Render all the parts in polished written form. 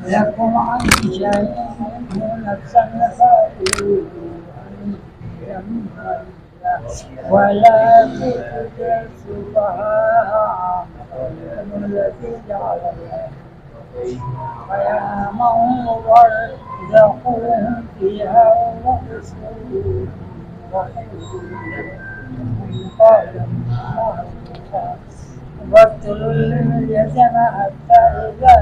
لكم عن شيء نفسا فأولوا ولا تؤتوا السفهاء أموالكم التي جعل الله قياما وارزقوهم فيها واقسموا قولا معروفا وابتلوا اليتامى حتى إذا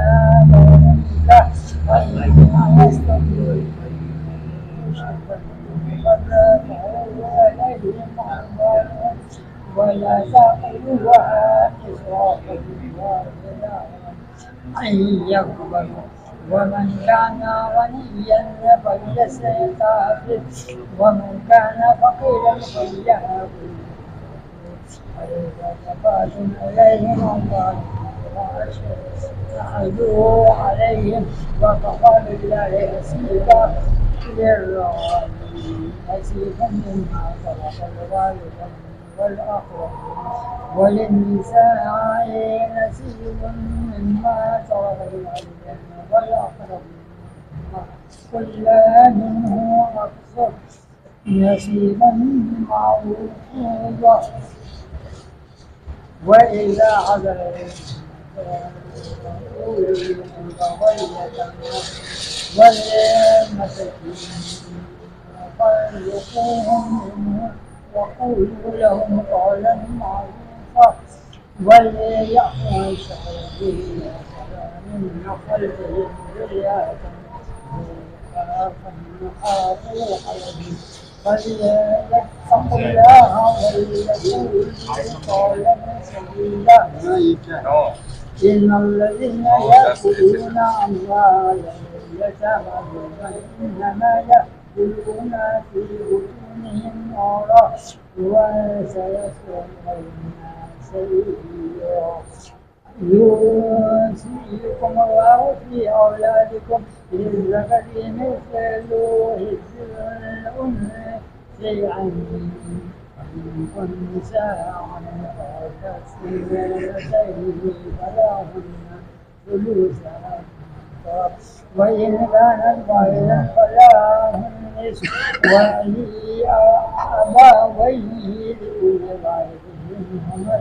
بلغوا النكاح فإن يستطيعوا فلا تعودوا إليهم أموالهم ولا تأكلوها إسرافا أن يكبروا ومن كان غنيا فليستعفف ومن كان فقيرا فليأكل فإذا دفعتم إليهم أموالهم فأشهدوا عليهم وكفى بالله حسيبا للراغبين نصيبا مما ترك الوالدين والأقربون وللنساء نصيب مما ترك الوالدين والأقربون كل منه أقصر نصيبا معروفا وإذا حضر والمساكين فارزقوهم منه وقولوا لهم قولا معروفا وليأمر الشهيدين من خلفهم ذرية فليخافوا عليهم فليتقوا الله وليقولوا قولا سديدا إن الذين يأكلون أموال اليتامى ظلما إنما يأكلون في بطونهم نارا وسيصلون سعيرا يوصيكم الله في أولادكم للذكر مثل حظ الأنثيين فإن كن نساء فاكثرتين فلهن ثلثا وإن كانت واحدة فلهن النصف ولأبويه لكل واحد منهما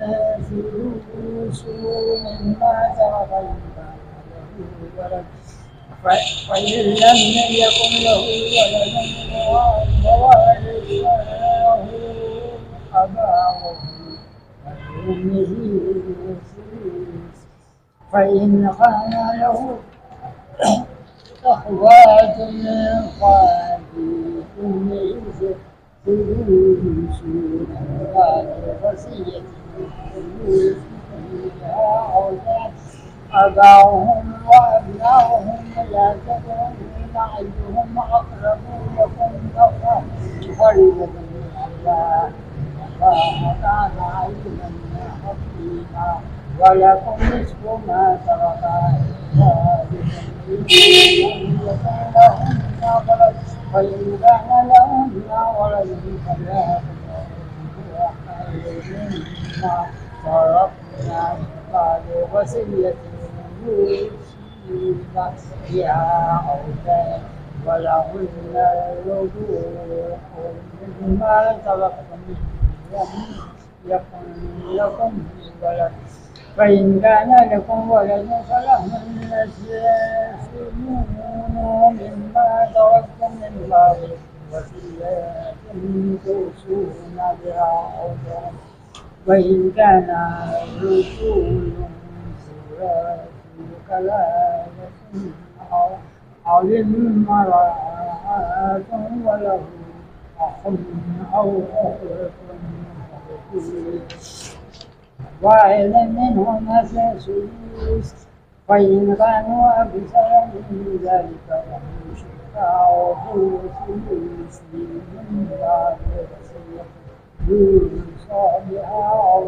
الثلث مما ترك ولد فإن لم يكن له ولد ووارثه أباه فلأمه الثلث فإن كان له أخوات فلأمه الثلث بعد وصية فيها أولاد آباؤهم وأبناؤهم لا تدرون أيهم أقرب لكم نفعا فريضة من الله والله كان عليما حكيما ولكم نصف ما ترك أزواجكم إن يكن لهن ولد فإن كان لهن ولد فلا مما تركنا بعد وصية يوصينا بها أو دين ولهن الرجوع مما تركتم يكن لكم ولد فإن كان لكم ولد فلهن الثمن مما تركتم من بعد وصية توصون بها أو دين وإن كان رسول كلالة أو امرأة وله أخ أو أخت واحدا منهما السدس فإن كانوا أكثر من ذلك فهم شركاء في الثلث من بعد وصية يوصى بها أو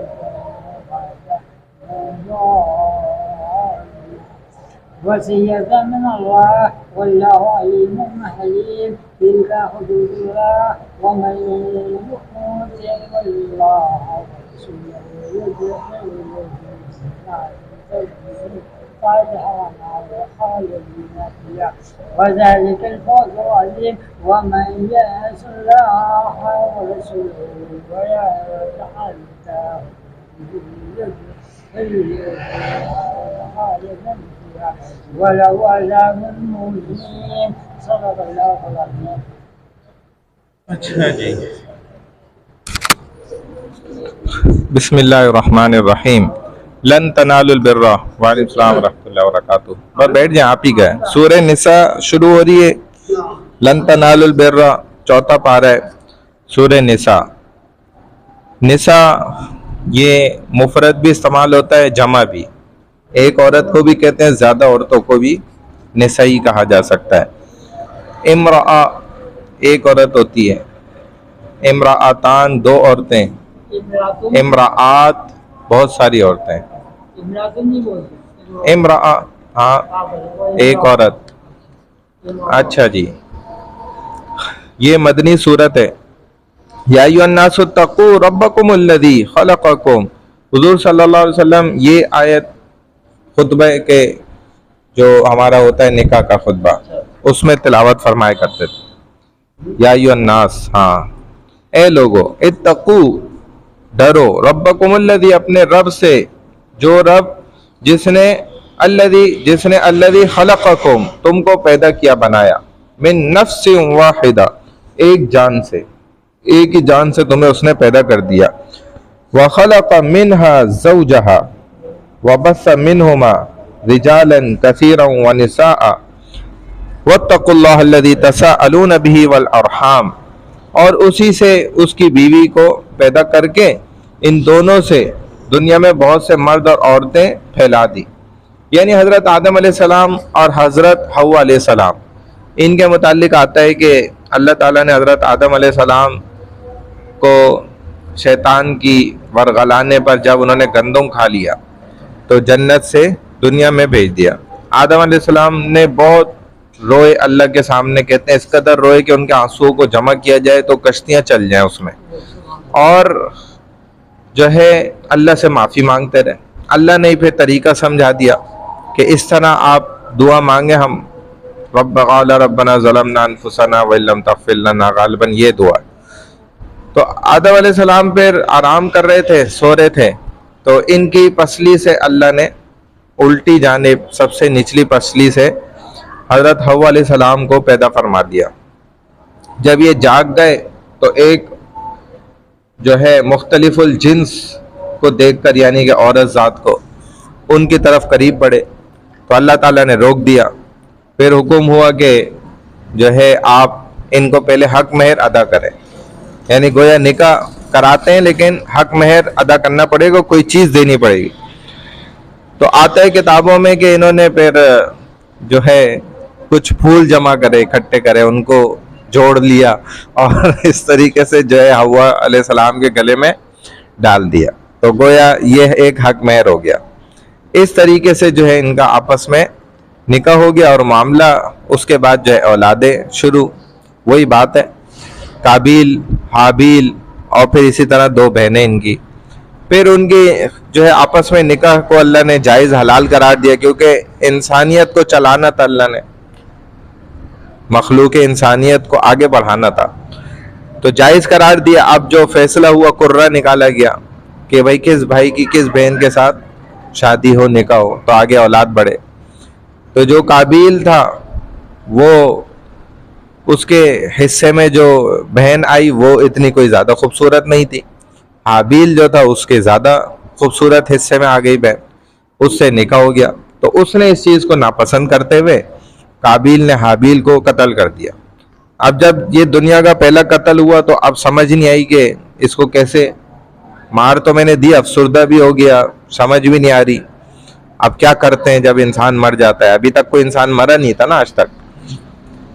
وصية من الله والله عليم حليم تلك حدود الله ومن يطع الله ورسوله يدخله خالدين فيها وذلك الفوز العظيم ومن يعص الله ورسوله ويتعدى ولو عذاب مهين صدق الله العظيم. اچھا جی، بسم اللہ الرحمن الرحیم. لن تنالوا البر. وعلیکم السلام ورحمۃ اللہ وبرکاتہ. بس بیٹھ جائیں، آپ ہی گئے. سورہ نساء شروع ہو رہی ہے. لن تنالوا البر چوتھا پارہ ہے سورہ نساء. نساء یہ مفرد بھی استعمال ہوتا ہے، جمع بھی. ایک عورت کو بھی کہتے ہیں، زیادہ عورتوں کو بھی نسائی کہا جا سکتا ہے. امرأ ایک عورت ہوتی ہے. امرأتان دو عورتیں. امرأات بہت ساری عورتیں. امرأ ہاں ایک عورت. اچھا جی، یہ مدنی صورت ہے. یا ایھا الناس اتقوا ربکم الذی خلقکم. حضور صلی اللہ علیہ وسلم یہ آیت خطبہ کے جو ہمارا ہوتا ہے نکاح کا خطبہ، اس میں تلاوت فرمایا کرتے تھے. یا ایھا الناس، ہاں اے لوگو، اتقو ڈرو، ربکم الذی اپنے رب سے، جو رب جس نے الذی خلقکم تم کو پیدا کیا بنایا، من نفس واحدہ ایک جان سے، ایک ہی جان سے تمہیں اس نے پیدا کر دیا. وخلق منها زوجها وبث منهما رجالا كثيرا ونساء واتقوا الله الذي تساءلون به والارحام. اور اسی سے اس کی بیوی کو پیدا کر کے ان دونوں سے دنیا میں بہت سے مرد اور عورتیں پھیلا دی. یعنی حضرت آدم علیہ السلام اور حضرت حوا علیہ السلام، ان کے متعلق آتا ہے کہ اللہ تعالیٰ نے حضرت آدم علیہ السلام کو شیطان کی ورغلانے پر جب انہوں نے گندم کھا لیا تو جنت سے دنیا میں بھیج دیا. آدم علیہ السلام نے بہت روئے اللہ کے سامنے، کہتے ہیں اس قدر روئے کہ ان کے آنسوؤں کو جمع کیا جائے تو کشتیاں چل جائیں اس میں. اور جو ہے اللہ سے معافی مانگتے رہے. اللہ نے پھر طریقہ سمجھا دیا کہ اس طرح آپ دعا مانگیں. ہم قال ربنا ظلمنا انفسنا وان لم تغفر لنا، غالباً یہ دعا. تو آدم علیہ السلام پھر آرام کر رہے تھے، سو رہے تھے، تو ان کی پسلی سے اللہ نے الٹی جانب سب سے نچلی پسلی سے حضرت حوا علیہ السلام کو پیدا فرما دیا. جب یہ جاگ گئے تو ایک جو ہے مختلف الجنس کو دیکھ کر، یعنی کہ عورت ذات کو، ان کی طرف قریب بڑھے تو اللہ تعالیٰ نے روک دیا. پھر حکم ہوا کہ جو ہے آپ ان کو پہلے حق مہر ادا کریں. یعنی گویا نکاح کراتے ہیں لیکن حق مہر ادا کرنا پڑے گا، کوئی چیز دینی پڑے گی. تو آتا ہے کتابوں میں کہ انہوں نے پھر جو ہے کچھ پھول جمع کرے، اکٹھے کرے، ان کو جوڑ لیا اور اس طریقے سے جو ہے حوا علیہ السلام کے گلے میں ڈال دیا. تو گویا یہ ایک حق مہر ہو گیا. اس طریقے سے جو ہے ان کا آپس میں نکاح ہو گیا اور معاملہ اس کے بعد جو ہے اولادیں شروع. وہی بات ہے، قابیل حابیل اور پھر اسی طرح دو بہنیں ان کی. پھر ان کی جو ہے آپس میں نکاح کو اللہ نے جائز حلال قرار دیا، کیونکہ انسانیت کو چلانا تھا، اللہ نے مخلوق انسانیت کو آگے بڑھانا تھا تو جائز قرار دیا. اب جو فیصلہ ہوا، قرہ نکالا گیا کہ بھائی کس بھائی کی کس بہن کے ساتھ شادی ہو، نکاح ہو تو آگے اولاد بڑھے. تو جو قابیل تھا وہ اس کے حصے میں جو بہن آئی وہ اتنی کوئی زیادہ خوبصورت نہیں تھی. حابیل جو تھا اس کے زیادہ خوبصورت حصے میں آ گئی بہن، اس سے نکاح ہو گیا. تو اس نے اس چیز کو ناپسند کرتے ہوئے قابیل نے حابیل کو قتل کر دیا. اب جب یہ دنیا کا پہلا قتل ہوا تو اب سمجھ نہیں آئی کہ اس کو کیسے، مار تو میں نے دی، افسردہ بھی ہو گیا، سمجھ بھی نہیں آ رہی اب کیا کرتے ہیں جب انسان مر جاتا ہے. ابھی تک کوئی انسان مرا نہیں تھا نا آج تک.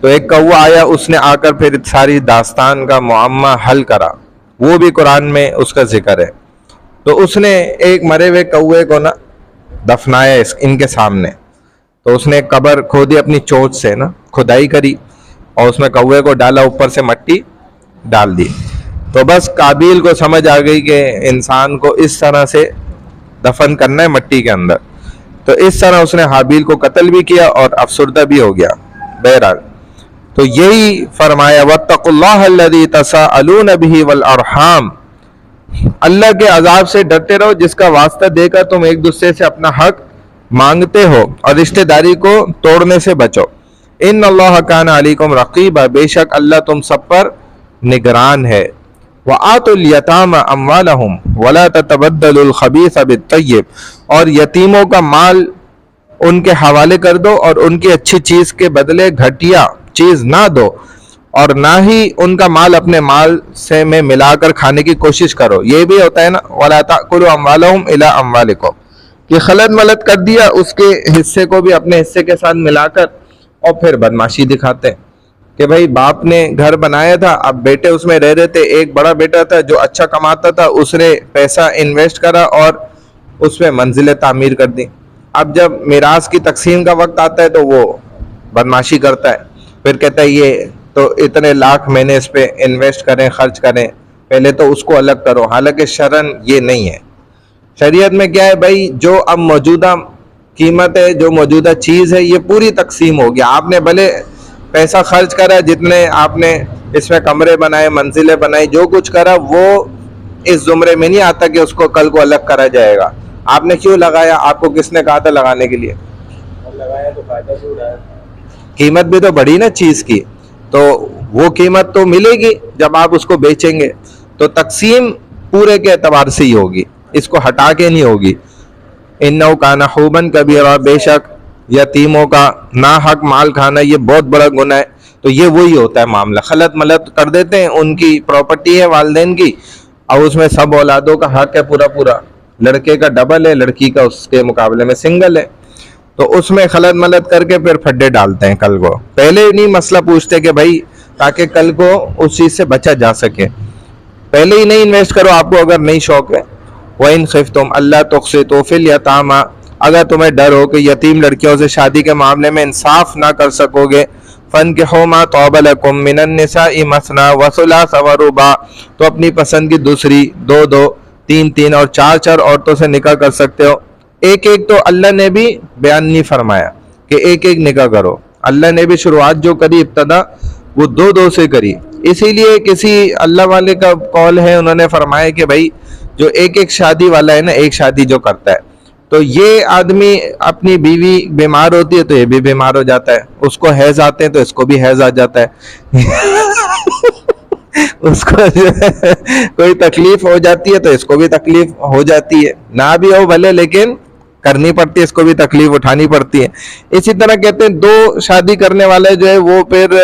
تو ایک کوا آیا، اس نے آ کر پھر ساری داستان کا معمہ حل کرا، وہ بھی قرآن میں اس کا ذکر ہے. تو اس نے ایک مرے ہوئے کوے کو نا دفنایا ان کے سامنے. تو اس نے ایک قبر کھودی اپنی چوٹ سے نا, کھدائی کری اور اس میں کوے کو ڈالا, اوپر سے مٹی ڈال دی. تو بس قابیل کو سمجھ آ گئی کہ انسان کو اس طرح سے دفن کرنا ہے مٹی کے اندر. تو اس طرح اس نے حابیل کو قتل بھی کیا اور افسردہ بھی ہو گیا. بہرحال تو یہی فرمایا واتقوا اللہ الذی تساءلون بہ والارحام, اللہ کے عذاب سے ڈرتے رہو جس کا واسطہ دے کر تم ایک دوسرے سے اپنا حق مانگتے ہو, اور رشتہ داری کو توڑنے سے بچو. ان اللہ کان علیکم رقیبا, بے شک اللہ تم سب پر نگران ہے. وآتوا الیتام اموالہم ولا تتبدلوا الخبیث بالطیب, اور یتیموں کا مال ان کے حوالے کر دو اور ان کی اچھی چیز کے بدلے گھٹیا چیز نہ دو, اور نہ ہی ان کا مال اپنے مال سے میں ملا کر کھانے کی کوشش کرو. یہ بھی ہوتا ہے نا ولا تأکلوا اموالہم الی اموالکم, کہ خلط ملط کر دیا, اس کے حصے کو بھی اپنے حصے کے ساتھ ملا کر, اور پھر بدماشی دکھاتے ہیں کہ بھائی باپ نے گھر بنایا تھا, اب بیٹے اس میں رہ رہے تھے, ایک بڑا بیٹا تھا جو اچھا کماتا تھا, اس نے پیسہ انویسٹ کرا اور اس میں منزلیں تعمیر کر دی. اب جب میراث کی تقسیم کا وقت آتا ہے تو وہ بدماشی کرتا ہے, پھر کہتا ہے یہ تو اتنے لاکھ میں نے اس پہ انویسٹ کریں, خرچ کریں, پہلے تو اس کو الگ کرو. حالانکہ شرعن یہ نہیں ہے. شریعت میں کیا ہے بھائی, جو اب موجودہ قیمت ہے, جو موجودہ چیز ہے, یہ پوری تقسیم ہو گیا. آپ نے بھلے پیسہ خرچ کرا, جتنے آپ نے اس میں کمرے بنائے, منزلیں بنائی, جو کچھ کرا, وہ اس زمرے میں نہیں آتا کہ اس کو کل کو الگ کرا جائے گا. آپ نے کیوں لگایا, آپ کو کس نے کہا تھا لگانے کے لیے؟ لگایا تو فائدہ بھی اٹھایا, قیمت بھی تو بڑھی نا چیز کی, تو وہ قیمت تو ملے گی جب آپ اس کو بیچیں گے. تو تقسیم پورے کے اعتبار سے ہی ہوگی, اس کو ہٹا کے نہیں ہوگی. انہ کان حوبا کبیرا, بے شک یتیموں کا ناحق مال کھانا یہ بہت بڑا گناہ ہے. تو یہ وہی ہوتا ہے معاملہ, خلط ملط کر دیتے ہیں, ان کی پراپرٹی ہے والدین کی, اور اس میں سب اولادوں کا حق ہے پورا پورا, لڑکے کا ڈبل ہے, لڑکی کا اس کے مقابلے میں سنگل ہے. تو اس میں خلط ملط کر کے پھر پھڈے ڈالتے ہیں کل کو. پہلے نہیں مسئلہ پوچھتے کہ بھائی تاکہ کل کو اس چیز سے بچا جا سکے, پہلے ہی نہیں انویسٹ کرو آپ کو اگر نہیں شوق ہے. وَإِنْ خِفْتُمْ أَلَّا تُقْسِطُوا فِي الْيَتَامَىٰ, اگر تمہیں ڈر ہو کہ یتیم لڑکیوں سے شادی کے معاملے میں انصاف نہ کر سکو گے, فَانْكِحُوا مَا طَابَ لَكُم مِّنَ النِّسَاءِ مَثْنَىٰ وَثُلَاثَ وَرُبَاعَ, تو اپنی پسند کی دوسری, دو دو, تین تین اور چار چار عورتوں سے نکاح کر سکتے ہو. ایک ایک تو اللہ نے بھی بیان نہیں فرمایا کہ ایک ایک نکاح کرو, اللہ نے بھی شروعات جو کری ابتدا وہ دو دو سے کری. اسی لیے کسی اللہ والے کا قول ہے, انہوں نے فرمایا کہ بھائی جو ایک ایک شادی والا ہے نا, ایک شادی جو کرتا ہے, تو یہ آدمی اپنی بیوی بیمار ہوتی ہے تو یہ بھی بیمار ہو جاتا ہے, اس کو حیض آتے ہیں تو اس کو بھی حیض آ جاتا ہے, اس کو کوئی تکلیف ہو جاتی ہے تو اس کو بھی تکلیف ہو جاتی ہے, نہ بھی ہو بھلے لیکن کرنی پڑتی ہے, اس کو بھی تکلیف اٹھانی پڑتی ہے. اسی طرح کہتے ہیں دو شادی کرنے والے جو ہے وہ پھر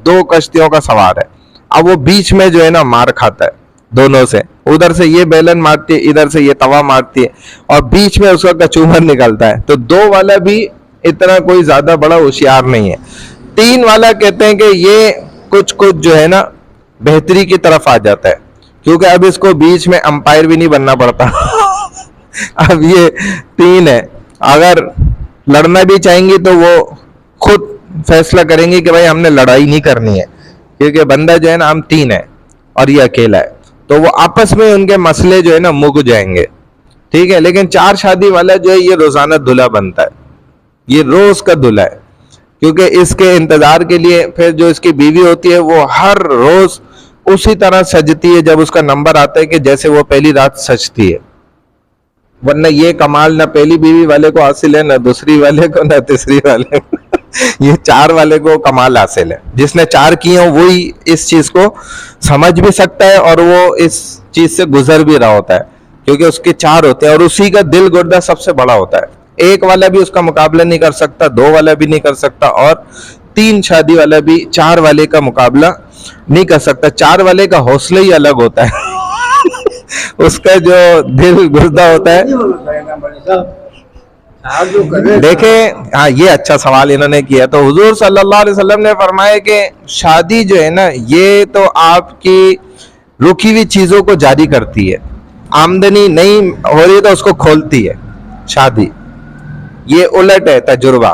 دو کشتیوں کا سوار ہے. اب وہ بیچ میں جو ہے نا مار کھاتا ہے دونوں سے, ادھر سے یہ بیلن مارتی ہے, ادھر سے یہ توا مارتی ہے, اور بیچ میں اس کا کچومر نکلتا ہے. تو دو والا بھی اتنا کوئی زیادہ بڑا ہوشیار نہیں ہے. تین والا کہتے ہیں کہ یہ کچھ جو ہے نا بہتری کی طرف آ جاتا ہے, کیونکہ اب اس کو بیچ میں امپائر بھی نہیں بننا پڑتا. اب یہ تین ہے, اگر لڑنا بھی چاہیں گی تو وہ خود فیصلہ کریں گی کہ بھائی ہم نے لڑائی نہیں کرنی ہے, کیونکہ بندہ جو ہے نا ہم تین ہے اور یہ اکیلا ہے, تو وہ آپس میں ان کے مسئلے جو ہے نا مک جائیں گے. ٹھیک ہے, لیکن چار شادی والا جو ہے یہ روزانہ دلہا بنتا ہے, یہ روز کا دلہا ہے, کیونکہ اس کے انتظار کے لیے پھر جو اس کی بیوی ہوتی ہے وہ ہر روز اسی طرح سجتی ہے جب اس کا نمبر آتا ہے کہ جیسے وہ پہلی رات سجتی ہے. ورنہ یہ کمال نہ پہلی بیوی والے کو حاصل ہے, نہ دوسری والے کو, نہ تیسری والے کو. یہ چار والے کو کمال حاصل ہے. جس نے چار کیے ہوں وہی اس چیز کو سمجھ بھی سکتا ہے اور وہ اس چیز سے گزر بھی رہا ہوتا ہے, کیونکہ اس کے چار ہوتے ہیں اور اسی کا دل گردہ سب سے بڑا ہوتا ہے. ایک والا بھی اس کا مقابلہ نہیں کر سکتا, دو والا بھی نہیں کر سکتا, اور تین شادی والا بھی چار والے کا مقابلہ نہیں کر سکتا. چار والے کا حوصلہ ہی الگ ہوتا ہے, اس کا جو دل گردہ ہوتا ہے. دیکھیں ہاں, یہ اچھا سوال انہوں نے کیا. تو حضور صلی اللہ علیہ وسلم نے فرمایا کہ شادی جو ہے نا یہ تو آپ کی رکی ہوئی چیزوں کو جاری کرتی ہے, آمدنی نہیں ہو رہی تو اس کو کھولتی ہے شادی. یہ الٹ ہے تجربہ,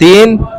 3,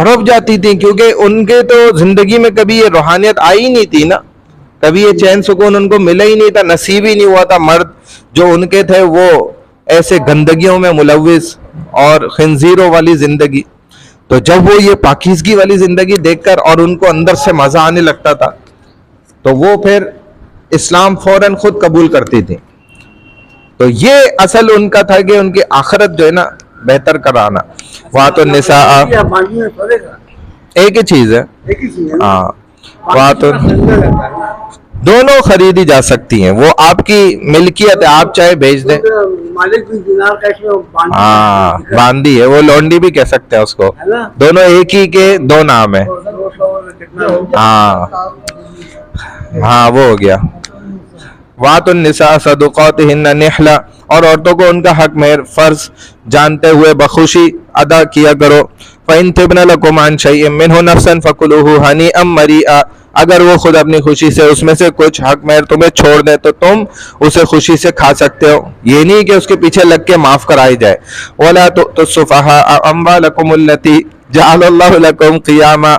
تڑپ جاتی تھیں، کیونکہ ان کے تو زندگی میں کبھی یہ روحانیت آئی نہیں تھی نا، کبھی یہ چین سکون ان کو ملا ہی نہیں تھا، نصیب ہی نہیں ہوا تھا۔ مرد جو ان کے تھے وہ ایسے گندگیوں میں ملوث اور خنزیروں والی زندگی، تو جب وہ یہ پاکیزگی والی زندگی دیکھ کر اور ان کو اندر سے مزہ آنے لگتا تھا تو وہ پھر اسلام فوراً خود قبول کرتی تھی۔ تو یہ اصل ان کا تھا کہ ان کی آخرت جو ہے نا بہتر کرانا۔ وہاں تو نساء ایک ہی چیز ہے، ہاں وہاں تو دونوں خریدی جا سکتی ہیں، وہ آپ کی ملکیت ہے، آپ چاہے بھیج دیں۔ ہاں باندھی ہے، وہ لونڈی بھی کہہ سکتے ہیں اس کو، دونوں ایک ہی کے دو نام ہیں۔ ہاں ہاں وہ ہو گیا۔ وَآتُوا النِّسَاءَ صَدُقَاتِهِنَّ نِحْلَةً، اور عورتوں کو ان کا حق مہر فرض جانتے ہوئے بخوشی ادا کیا کرو۔ فَإِن تِبْنَ لَكُمْ عَنْ شَيْءٍ مِّنْهُ نَفْسًا فَكُلُوهُ هَنِيئًا مَرِيئًا، اگر وہ خود اپنی خوشی سے اس میں سے کچھ حق مہر تمہیں چھوڑ دیں تو تم اسے خوشی سے کھا سکتے ہو، یہ نہیں کہ اس کے پیچھے لگ کے معاف کرائی جائے۔ وَلَا تُؤْتُوا السُّفَهَاءَ أَمْوَالَكُمُ الَّتِي جَعَلَ اللَّهُ لَكُمْ قِيَامًا،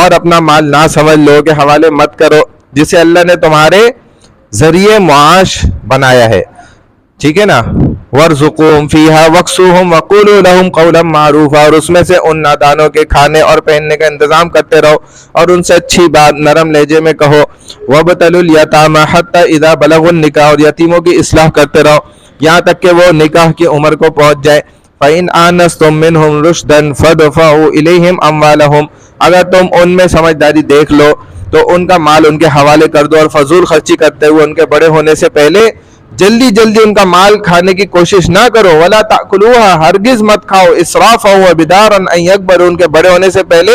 اور اپنا مال نہ سمجھ لو کہ حوالے مت کرو جسے اللہ نے تمہارے ذریعے معاش بنایا ہے، ٹھیک ہے نا۔ وَارْزُقُوهُمْ فِيهَا وَاكْسُوهُمْ وَقُولُوا لَهُمْ قَوْلًا مَّعْرُوفًا، اور اس میں سے ان نادانوں کے کھانے اور پہننے کا انتظام کرتے رہو اور ان سے اچھی بات نرم لہجے میں کہو۔ وَابْتَلُوا الْيَتَامَىٰ حَتَّىٰ إِذَا بَلَغُوا النِّكَاحَ، اور یتیموں کی اصلاح کرتے رہو یہاں تک کہ وہ نکاح کی عمر کو پہنچ جائے۔ فَإِنْ آنَسْتُم مِّنْهُمْ رُشْدًا فَادْفَعُوا إِلَيْهِمْ أَمْوَالَهُمْ، اگر تم ان میں سمجھداری دیکھ لو تو ان کا مال ان کے حوالے کر دو، اور فضول خرچی کرتے ہوئے ان کے بڑے ہونے سے پہلے جلدی جلدی ان کا مال کھانے کی کوشش نہ کرو۔ ولا تأکلوها، ہرگز مت کھاؤ، اسرافا وبدارا ان یکبروا، ان کے بڑے ہونے سے پہلے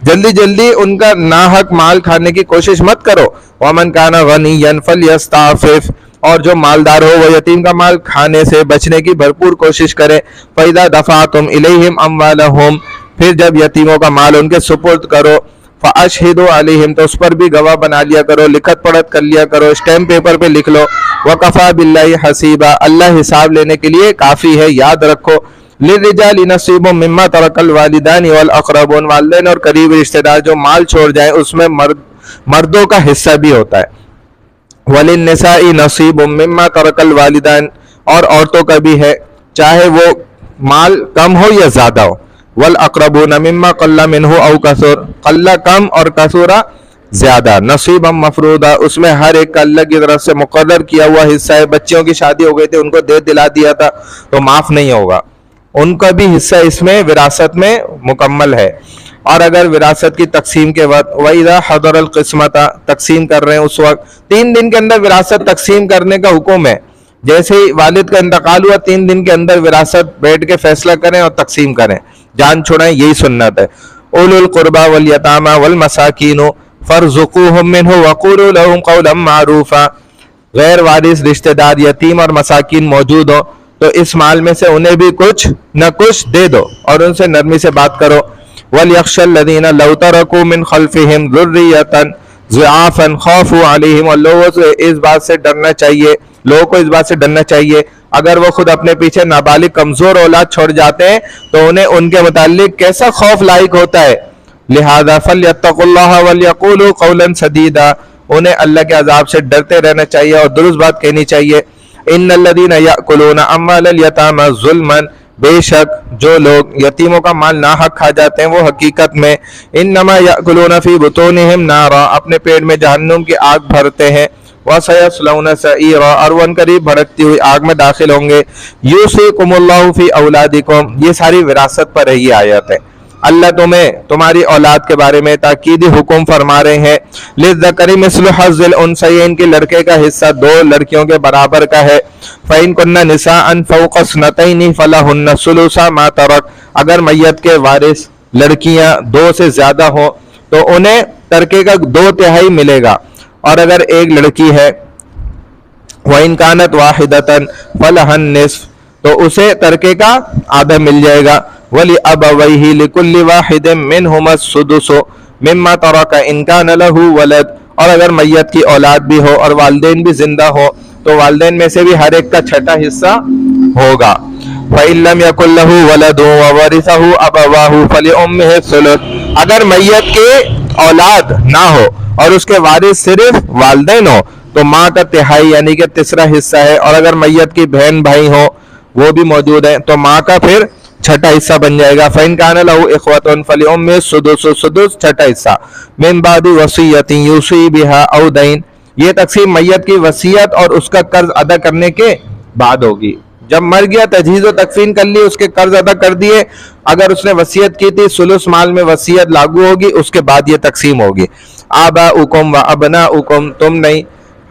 جلدی جلدی ان کا ناحق مال کھانے کی کوشش مت کرو۔ ومن کان غنیا فلیستعفف، اور جو مالدار ہو وہ یتیم کا مال کھانے سے بچنے کی بھرپور کوشش کرے۔ فإذا دفعتم إليهم أموالهم، پھر جب یتیموں کا مال ان کے سپرد کرو، فَأَشْهِدُوا عَلَيْهِمْ، تو اس پر بھی گواہ بنا لیا کرو، لکھت پڑھت کر لیا کرو، اسٹیمپ پیپر پہ لکھ لو۔ وَكَفَى بِاللَّهِ حَسِيبًا، اللہ حساب لینے کے لیے کافی ہے، یاد رکھو۔ لِلرِّجَالِ نَصِيبٌ مِّمَّا تَرَكَ الْوَالِدَانِ وَالْأَقْرَبُونَ، والدین اور قریبی رشتہ دار جو مال چھوڑ جائیں اس میں مردوں کا حصہ بھی ہوتا ہے۔ وَلِلنِّسَاءِ نَصِيبٌ مِّمَّا تَرَكَ الْوَالِدَانِ، اور عورتوں کا بھی ہے، چاہے وہ مال کم ہو یا زیادہ ہو۔ وَالْأَقْرَبُونَ مِمَّا قَلَّ مِنْهُ أَوْ كَثُرَ، قَلَّ کم اور کثورا زیادہ۔ نصیبا مفروضہ، اس میں ہر ایک کا اللہ کی طرف سے مقرر کیا ہوا حصہ ہے۔ بچیوں کی شادی ہو گئی تھی، ان کو دے دلا دیا تھا تو معاف نہیں ہوگا، ان کا بھی حصہ اس میں وراثت میں مکمل ہے۔ اور اگر وراثت کی تقسیم کے وقت وَإِذَا حَضَرَ الْقِسْمَةَ، تقسیم کر رہے ہیں اس وقت 3 دن کے اندر وراثت تقسیم کرنے کا حکم ہے۔ جیسے ہی والد کا انتقال ہوا 3 دن کے اندر وراثت بیٹھ کے فیصلہ کریں اور تقسیم کریں، جان چھوڑائیں، یہی سنت ہے۔ اولو القربى والیتامى والمساکین فارزقوہم منہ وقولوا لهم قولا معروفا، غیر وارث رشتہ دار یتیم اور مساکین موجود ہو تو اس مال میں سے انہیں بھی کچھ نہ کچھ دے دو اور ان سے نرمی سے بات کرو۔ وَلْيَخْشَ الَّذِينَ لَوْ تَرَكُوا مِنْ خَلْفِهِمْ ذُرِّيَّةً ضِعَافًا خَافُوا عَلَيْهِمْ، اور لوگوں سے اس بات سے ڈرنا چاہیے، لوگوں کو اس بات سے ڈرنا چاہیے اگر وہ خود اپنے پیچھے نابالغ کمزور اولاد چھوڑ جاتے ہیں تو انہیں ان کے متعلق کیسا خوف لاحق ہوتا ہے۔ لہذا فَلْيَتَّقُوا اللَّهَ وَلْيَقُولُوا قَوْلًا سَدِيدًا، انہیں اللہ کے عذاب سے ڈرتے رہنا چاہیے اور درست بات کہنی چاہیے۔ إِنَّ الَّذِينَ يَأْكُلُونَ أَمْوَالَ الْيَتَامَى ظُلْمًا، بے شک جو لوگ یتیموں کا مال ناحق کھا جاتے ہیں وہ حقیقت میں انما یأکلون فی بطونہم نارا، اپنے پیٹ میں جہنم کی آگ بھرتے ہیں، وسیصلون سعیرا، اور وہ قریب بھڑکتی ہوئی آگ میں داخل ہوں گے۔ یوصیکم اللہ فی اولادکم، یہ ساری وراثت پر ہے یہ آیت ہے۔ اللہ تمہیں تمہاری اولاد کے بارے میں تاکیدی حکم فرما رہے ہیں۔ للذکر مثل حظ الانثیین، کے لڑکے کا حصہ 2 لڑکیوں کے برابر کا ہے۔ فإن كن نساء فوق اثنتین فلہن ثلث ما ترک، اگر میت کے وارث لڑکیاں 2 سے زیادہ ہوں تو انہیں ترکے کا 2/3 ملے گا، اور اگر ایک لڑکی ہے وإن كانت واحدة فلها النصف، تو اسے ترکے کا آدھا مل جائے گا۔ وَلِأَبَوَيْهِ لِكُلِّ وَاحِدٍ مِّنْهُمَا السُّدُسُ مِمَّا تَرَكَ إِن كَانَ لَهُ وَلَدٌ، اور اگر میت کی اولاد بھی ہو اور والدین بھی زندہ ہو تو والدین میں سے بھی ہر ایک کا 6واں حصہ ہوگا۔ فَإِن لَّمْ يَكُن لَّهُ وَلَدٌ وَوَرِثَهُ أَبَوَاهُ فَلِأُمِّهِ الثُّلُثُ، اگر میت کے اولاد نہ ہو اور اس کے وارث صرف والدین ہو تو ماں کا تہائی یعنی کہ تیسرا حصہ ہے، اور اگر میت کی بہن بھائی ہو وہ بھی موجود ہیں تو ماں کا پھر چھٹا حصہ بن جائے گا. فَإِن كَانَ لَهُ إِخْوَةٌ فَلِأُمِّهِ السُّدُسُ، سدس چھٹا حصہ، مِن بَعْدِ وَصِيَّةٍ يُوصِي بِهَا أَوْ دَيْنٍ، یہ تقسیم میت کی وصیت اور اس کا قرض ادا کرنے کے بعد ہوگی. جب مر گیا تجہیز و تکفین کر لی، اس کے قرض ادا کر دیے، اگر اس نے وصیت کی تھی ثلث مال میں وصیت لاگو ہوگی، اس کے بعد یہ تقسیم ہوگی. آباؤکم و ابناؤکم، تم نہیں،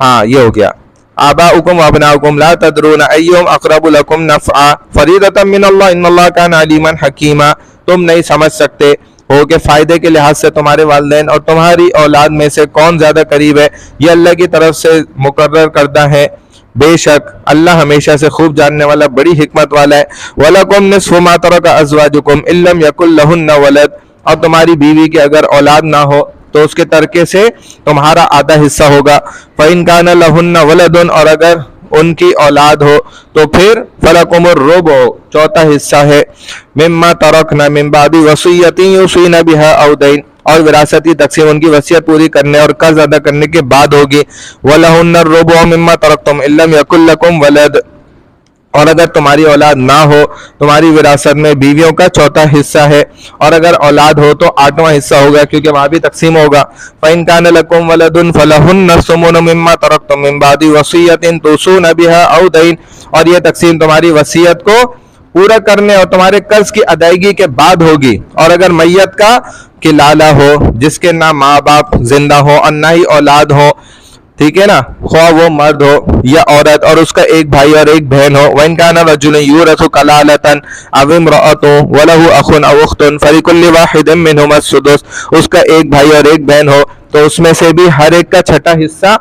ہاں یہ ہو گیا. آباؤکم و ابناؤکم لا تدرون ایہم اقرب لکم نفعا فریضۃ من اللہ ان اللہ کان علیما حکیما، تم نہیں سمجھ سکتے ہو کہ فائدے کے لحاظ سے تمہارے والدین اور تمہاری اولاد میں سے کون زیادہ قریب ہے، یہ اللہ کی طرف سے مقرر کردہ ہے، بے شک اللہ ہمیشہ سے خوب جاننے والا بڑی حکمت والا ہے. وَلَكُمْ نِصْفُ مَا تَرَكَ أَزْوَاجُكُمْ إِن لَّمْ يَكُن لَّهُنَّ وَلَدٌ، اور تمہاری بیوی کے اگر اولاد نہ ہو تو اس کے ترکے سے تمہارا آدھا حصہ ہوگا. فَإِن كَانَ لَهُنَّ وَلَدٌ، اور اگر ان کی اولاد ہو تو پھر فَلَكُمُ الرُّبُعُ، چوتھا حصہ ہے، مِمَّا تَرَكْنَ مِن بَعْدِ وَصِيَّةٍ يُوصِينَ بِهَا أَوْ دَيْنٍ، اور وراثت کی تقسیم ان کی وصیت پوری کرنے اور قرض ادا کرنے کے بعد ہوگی. وَلَهُنَّ الرُّبُعُ مِمَّا تَرَكْتُمْ إِن لَّمْ يَكُن لَّكُمْ وَلَدٌ، اور اگر تمہاری اولاد نہ ہو تمہاری وراثت میں بیویوں کا چوتھا حصہ ہے، اور اگر اولاد ہو تو آٹھواں حصہ ہوگا کیونکہ وہاں بھی تقسیم ہوگا. فَإِن كَانَ لَكُمْ وَلَدٌ فَلَهُنَّ الثُّمُنُ مِمَّا تَرَكْتُم مِّن بَعْدِ وَصِيَّةٍ تُوصُونَ بِهَا أَوْ دَيْنٍ، اور یہ تقسیم تمہاری وصیت کو پورا کرنے اور تمہارے قرض کی ادائیگی کے بعد ہوگی. اور اگر میت کا کلالہ ہو جس کے نہ ماں باپ زندہ ہو اور نہ ہی اولاد ہو، ٹھیک ہے نا، خواہ وہ مرد ہو یا عورت، اور اس کا ایک بھائی اور ایک بہن ہو، وَإِن كَانَ رَجُلٌ يُورَثُ كَلَالَةً أَوِ امْرَأَةٌ وَلَهُ أَخٌ أَوْ أُخْتٌ فَلِكُلِّ وَاحِدٍ مِّنْهُمَا السُّدُسُ، اس کا ایک بھائی اور ایک بہن ہو تو اس میں سے بھی ہر ایک کا چھٹا حصہ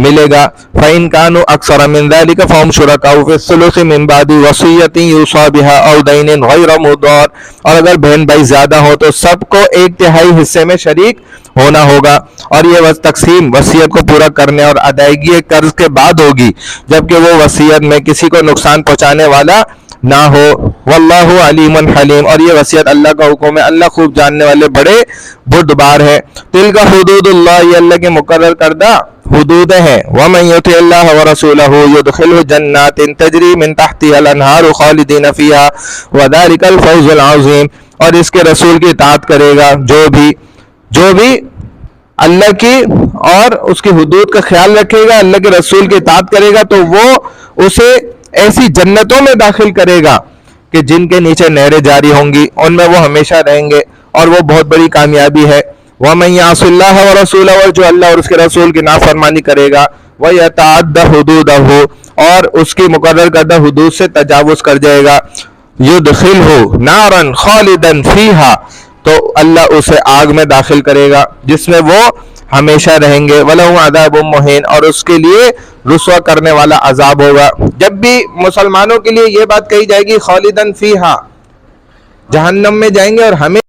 ملے گا. فَإِن كَانُوا أَكْثَرَ مِن ذَلِكَ فَهُمْ شُرَكَاءُ فِي الثُّلُثِ مِن بَعْدِ وَصِيَّةٍ يُوصَىٰ بِهَا أَوْ دَيْنٍ غَيْرَ مُضَارٍ، اور اگر بہن بھائی زیادہ ہو تو سب کو ایک تہائی حصے میں شریک ہونا ہوگا. اور یہ تقسیم وصیت کو پورا کرنے اور ادائیگی قرض کے بعد ہوگی جبکہ وہ وصیت میں کسی کو نقصان پہنچانے والا نہ ہو. واللہ علیم حلیم، اور یہ وصیت اللہ کا حکم ہے، اللہ خوب جاننے والے بڑے بردبار ہے. تلک حدود اللہ، یہ اللہ کے مقرر کردہ حدود ہیں. ومن یطع اللہ ورسولہ یدخلہ جنات تجری من تحتها الانہار خالدین فیہا وذلک الفوز العظیم، اور اس کے رسول کی اطاعت کرے گا جو بھی اللہ کی اور اس کی حدود کا خیال رکھے گا، اللہ کے رسول کی اطاعت کرے گا تو وہ اسے ایسی جنتوں میں داخل کرے گا کہ جن کے نیچے نہریں جاری ہوں گی، ان میں وہ ہمیشہ رہیں گے، اور وہ بہت بڑی کامیابی ہے. وَمَن يَعْصِ اللَّهَ وَرَسُولَهُ، اور جو اللہ اور اس کے رسول کی نافرمانی کرے گا، وَيَتَعَدَّ حُدُودَهُ، اور اس کی مقرر کردہ حدود سے تجاوز کر جائے گا، يُدْخِلْهُ نَارًا خَالِدًا فِيهَا، تو اللہ اسے آگ میں داخل کرے گا جس میں وہ ہمیشہ رہیں گے. وَلَهُ عَذَابٌ مُّهِينٌ، اور اس کے لیے رسوا کرنے والا عذاب ہوگا. جب بھی مسلمانوں کے لیے یہ بات کہی جائے گی خالدن فیہا، جہنم میں جائیں گے اور ہمیں